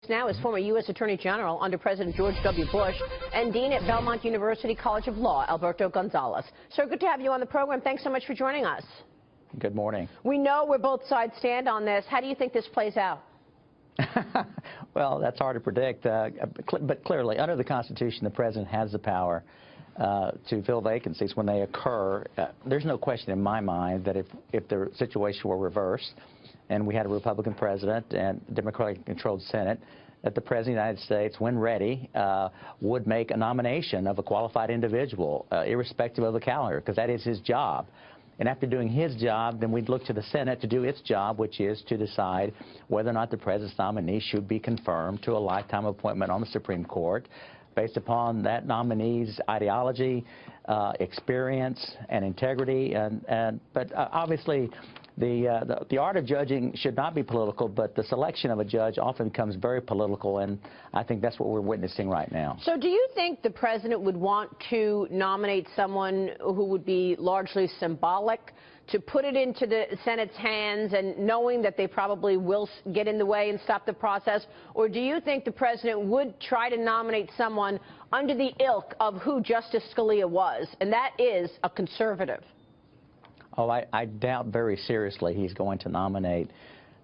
Now is former U.S. Attorney General under President George W. Bush and Dean at Belmont University College of Law, Alberto Gonzales. Sir, good to have you on the program. Thanks so much for joining us. Good morning. We know where both sides stand on this. How do you think this plays out? Well, that's hard to predict, but clearly, under the Constitution, the president has the power to fill vacancies when they occur. There's no question in my mind that if the situation were reversed and we had a Republican president and a Democratic-controlled Senate, that the President of the United States, when ready, would make a nomination of a qualified individual, irrespective of the calendar, because that is his job. And after doing his job, then we'd look to the Senate to do its job, which is to decide whether or not the president's nominee should be confirmed to a lifetime appointment on the Supreme Court based upon that nominee's ideology, experience, and integrity. But obviously, the art of judging should not be political, but the selection of a judge often becomes very political, and I think that's what we're witnessing right now. So do you think the president would want to nominate someone who would be largely symbolic, to put it into the Senate's hands and knowing that they probably will get in the way and stop the process? Or do you think the president would try to nominate someone under the ilk of who Justice Scalia was, and that is a conservative? Oh, I doubt very seriously he's going to nominate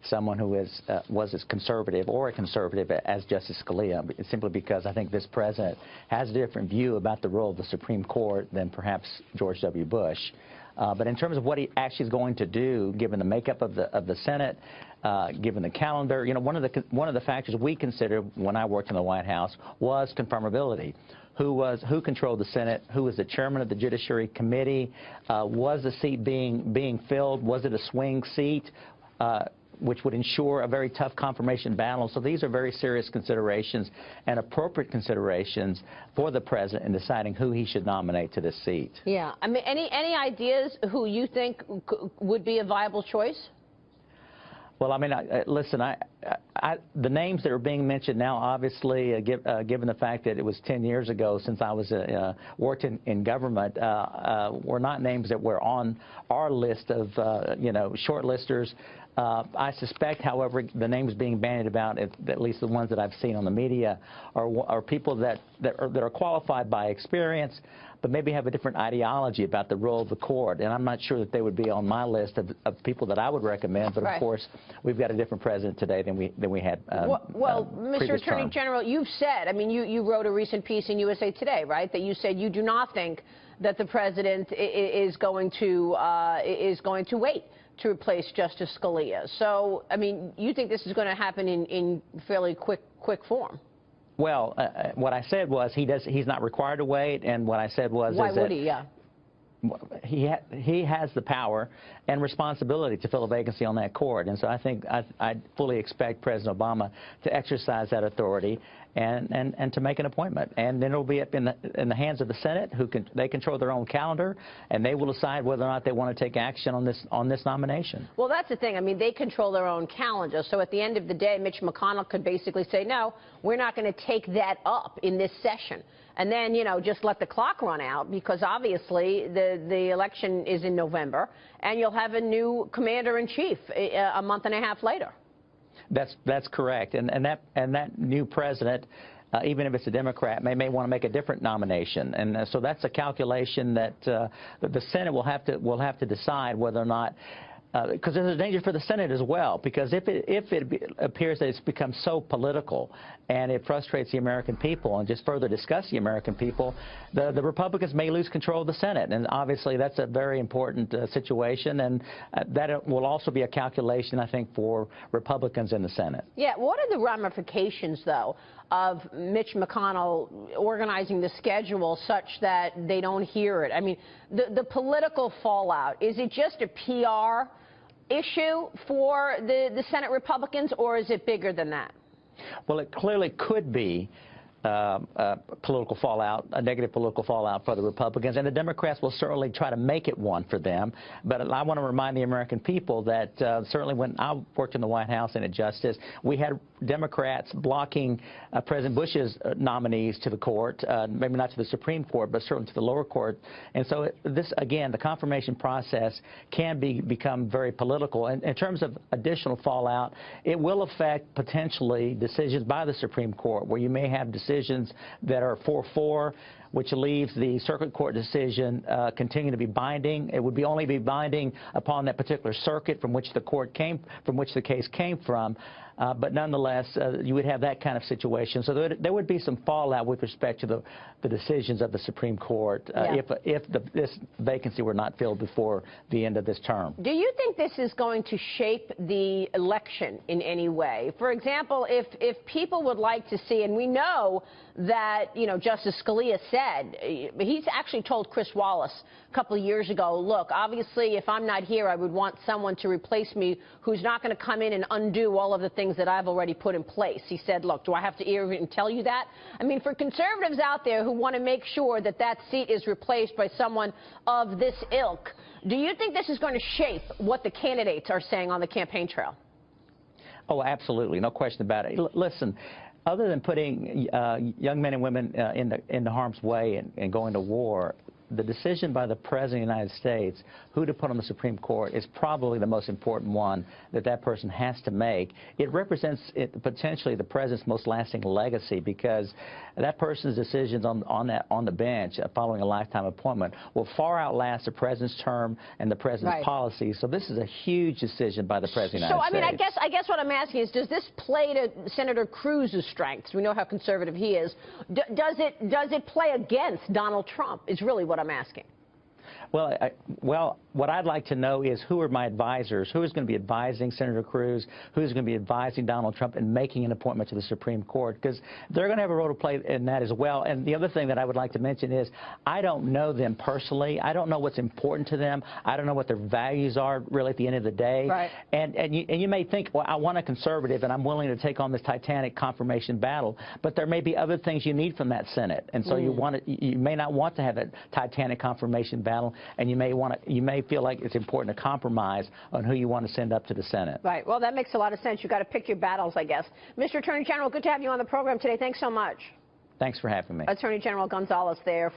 someone who was as conservative or a conservative as Justice Scalia, simply because I think this president has a different view about the role of the Supreme Court than perhaps George W. Bush. But in terms of what he actually is going to do, given the makeup of the Senate, given the calendar, you know, one of the factors we considered when I worked in the White House was confirmability. Who controlled the Senate? Who was the chairman of the Judiciary Committee? Was the seat being filled? Was it a swing seat, which would ensure a very tough confirmation battle? So these are very serious considerations and appropriate considerations for the president in deciding who he should nominate to this seat. Yeah. I mean, any ideas who you think would be a viable choice? Well, I mean, listen, the names that are being mentioned now, obviously, given the fact that it was 10 years ago since I was worked in government, were not names that were on our list of, you know, shortlisters. I suspect, however, the names being bandied about, at least the ones that I've seen on the media, are people that are qualified by experience, but maybe have a different ideology about the role of the court. And I'm not sure that they would be on my list of people that I would recommend. But, of course, we've got a different president today than we had well, Mr. Attorney General, you've said, I mean, you wrote a recent piece in USA Today, right, that you said you do not think that the president is going to wait to replace Justice Scalia. So, I mean, you think this is going to happen in fairly quick form? Well, what I said was he's not required to wait, and what I said was why would he? Yeah. He has the power and responsibility to fill a vacancy on that court, and so I think I fully expect President Obama to exercise that authority and to make an appointment, and then it'll be up in the hands of the Senate, they control their own calendar, and they will decide whether or not they want to take action on this nomination. Well, that's the thing. I mean, they control their own calendar, so at the end of the day, Mitch McConnell could basically say, no, we're not going to take that up in this session. And then, you know, just let the clock run out, because obviously the election is in November, and you'll have a new commander-in-chief a month and a half later. That's correct, and that new president, even if it's a Democrat, may want to make a different nomination, and so that's a calculation that the Senate will have to decide whether or not. Because there's a danger for the Senate as well, because if it appears that it's become so political and it frustrates the American people and just further disgusts the American people, the Republicans may lose control of the Senate, and obviously that's a very important situation, and that will also be a calculation, I think, for Republicans in the Senate. Yeah, what are the ramifications, though, of Mitch McConnell organizing the schedule such that they don't hear it? I mean, the political fallout, is it just a PR issue for the Senate Republicans, or is it bigger than that? Well, it clearly could be political fallout, a negative political fallout for the Republicans, and the Democrats will certainly try to make it one for them. But I want to remind the American people that certainly when I worked in the White House and at Justice, we had Democrats blocking President Bush's nominees to the court, maybe not to the Supreme Court, but certainly to the lower court. And so this, again, the confirmation process can become very political. And in terms of additional fallout, it will affect potentially decisions by the Supreme Court, where you may have decisions that are 4-4, which leaves the circuit court decision continuing to be binding. It would only be binding upon that particular circuit from which the case came from. But nonetheless, you would have that kind of situation. So there would be some fallout with respect to the decisions of the Supreme Court if this vacancy were not filled before the end of this term. Do you think this is going to shape the election in any way? For example, if people would like to see, and we know that, you know, Justice Scalia said, he's actually told Chris Wallace a couple of years ago, look, obviously, if I'm not here, I would want someone to replace me who's not going to come in and undo all of the things that I've already put in place. He said, look, do I have to even tell you that? I mean, for conservatives out there who want to make sure that that seat is replaced by someone of this ilk, do you think this is going to shape what the candidates are saying on the campaign trail? Oh, absolutely. No question about it. Listen, other than putting young men and women in the harm's way and going to war, the decision by the President of the United States who to put on the Supreme Court is probably the most important one that person has to make. It represents potentially the President's most lasting legacy, because that person's decisions on the bench following a lifetime appointment will far outlast the President's term and the President's policies. So this is a huge decision by the President of the United States. So, I mean, I guess what I'm asking is, does this play to Senator Cruz's strengths? We know how conservative he is. Does it play against Donald Trump is really what I'm asking. Well, what I'd like to know is, who are my advisors? Who is going to be advising Senator Cruz? Who is going to be advising Donald Trump in making an appointment to the Supreme Court? Because they're going to have a role to play in that as well. And the other thing that I would like to mention is, I don't know them personally. I don't know what's important to them. I don't know what their values are really at the end of the day. Right. And you may think, well, I want a conservative and I'm willing to take on this titanic confirmation battle, but there may be other things you need from that Senate. And so you may not want to have a titanic confirmation battle, and you may feel like it's important to compromise on who you want to send up to the Senate. Right. Well, that makes a lot of sense. You've got to pick your battles, I guess. Mr. Attorney General, good to have you on the program today. Thanks so much. Thanks for having me. Attorney General Gonzales there.